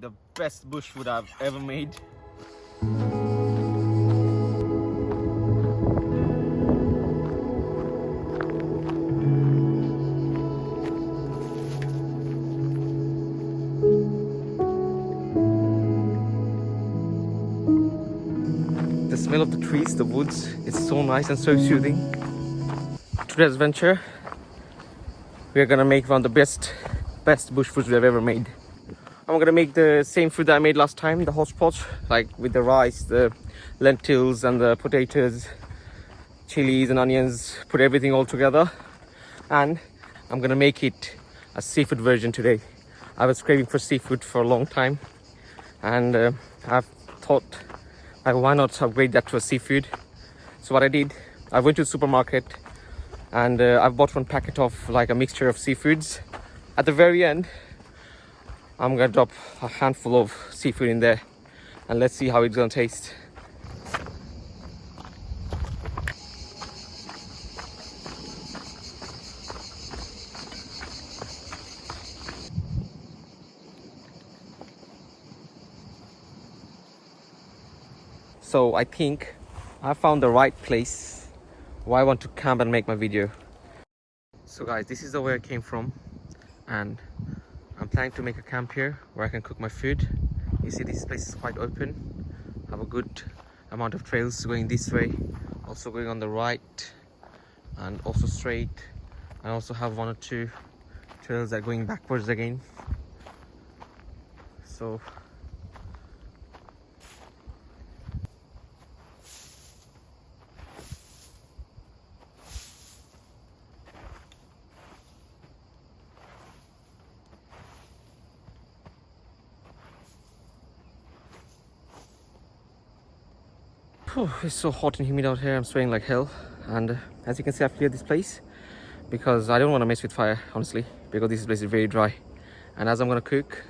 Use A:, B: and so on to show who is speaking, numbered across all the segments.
A: the best bush food I've ever made. The smell of the trees, the woods, it's so nice and so soothing. Today's adventure, we are gonna make one of the best bush foods we've ever made. I'm gonna make the same food that I made last time, the hodgepodge, like with the rice, the lentils and the potatoes, chilies and onions, put everything all together. And I'm gonna make it a seafood version today. I was craving for seafood for a long time, and I've thought, like, why not upgrade that to a seafood? So what I did, I went to the supermarket and I've bought one packet of like a mixture of seafoods. At the very end, I'm gonna drop a handful of seafood in there and let's see how it's gonna taste. So I think I found the right place where I want to camp and make my video. So guys, this is the way I came from, and I'm planning to make a camp here where I can cook my food. You see this place is quite open. I have a good amount of trails going this way, also going on the right and also straight. I also have one or two trails that are going backwards again. So it's so hot and humid out here. I'm sweating like hell, and as you can see, I've cleared this place because I don't want to mess with fire, honestly, because this place is very dry. And as I'm gonna cook,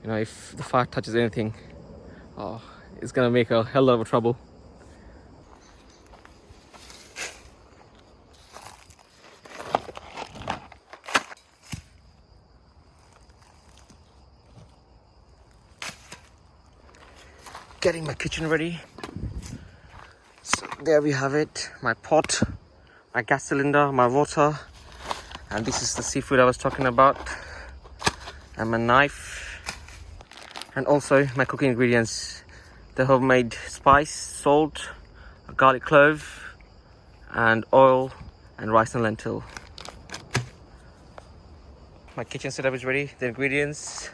A: you know, if the fire touches anything, oh, it's gonna make a hell of a trouble. Getting my kitchen ready. So there we have it, my pot, my gas cylinder, my water, and this is the seafood I was talking about, and my knife, and also my cooking ingredients, the homemade spice, salt, a garlic clove, and oil, and rice and lentil. My kitchen setup is ready, the ingredients,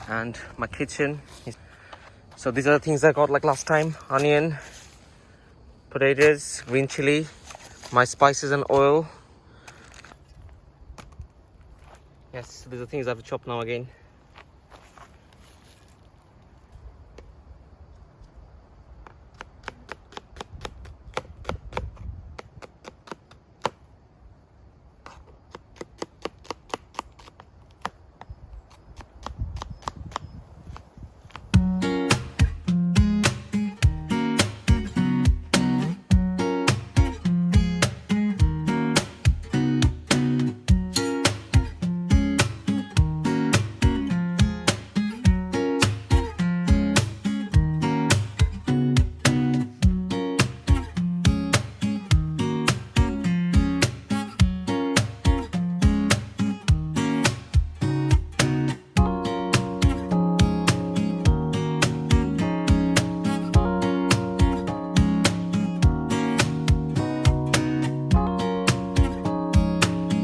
A: and my kitchen. So these are the things I got like last time: onion, potatoes, green chili, my spices and oil. Yes, these are things I have to chop now again.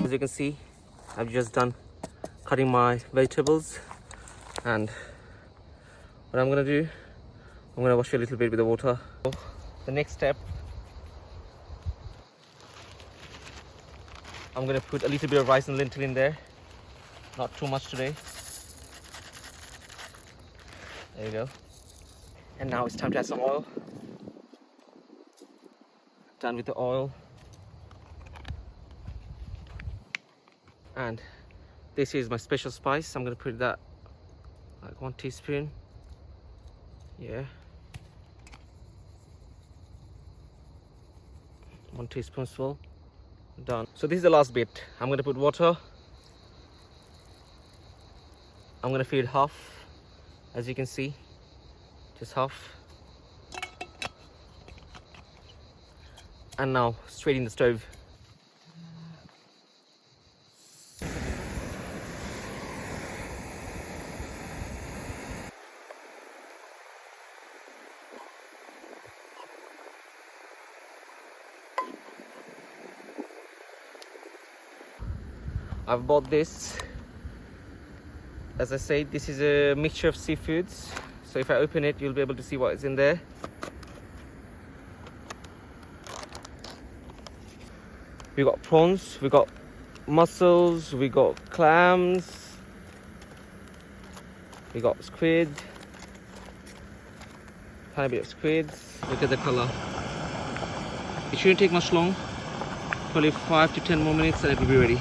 A: As you can see, I've just done cutting my vegetables, and what I'm gonna do, I'm gonna wash it a little bit with the water. The next step, I'm gonna put a little bit of rice and lentil in there, not too much today. There you go. And now it's time to add some oil. Done with the oil. And this is my special spice. I'm gonna put that like 1 teaspoon. Yeah. 1 teaspoonful. Done. So this is the last bit. I'm gonna put water. I'm gonna fill it half as you can see, just half. And now straight in the stove. I've bought this. As I said, this is a mixture of seafoods. So if I open it, you'll be able to see what is in there. We got prawns, we got mussels, we got clams, we got squid, tiny bit of squids. Look at the color. It shouldn't take much long, probably 5 to 10 more minutes and it will be ready.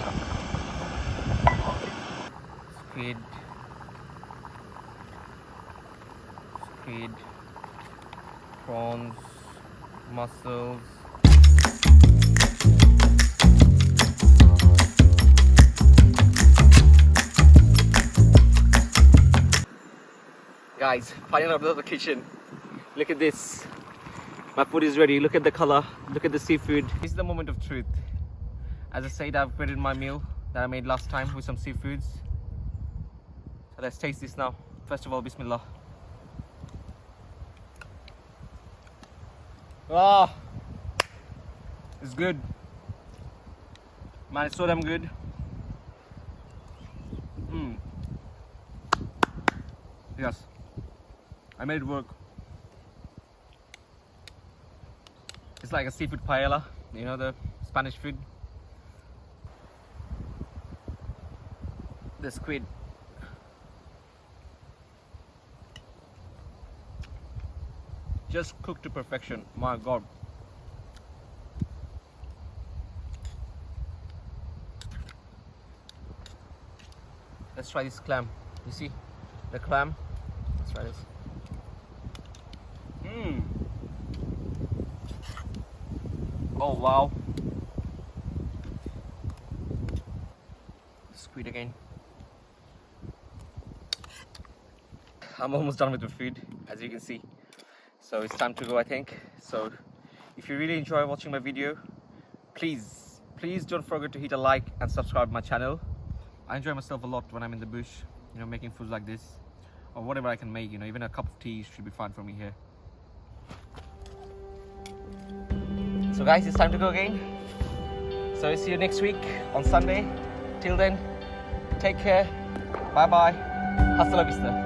A: Squid, prawns, mussels. Guys, finally out of the kitchen. Look at this. My food is ready. Look at the color. Look at the seafood. This is the moment of truth. As I said, I've created my meal that I made last time with some seafoods. So let's taste this now. First of all, Bismillah. Ah, it's good. Man, it's so damn good. Yes, I made it work. It's like a seafood paella, you know, the Spanish food. The squid. Just cooked to perfection, my God. Let's try this clam. You see the clam? Let's try this. Oh wow. Squid again. I'm almost done with the food, as you can see. So it's time to go, I think. So if you really enjoy watching my video, please don't forget to hit a like and subscribe to my channel. I enjoy myself a lot when I'm in the bush, you know, making food like this, or whatever I can make, you know, even a cup of tea should be fine for me here. So guys, it's time to go again. So I'll see you next week on Sunday. Till then, take care. Bye bye. Hasta la vista.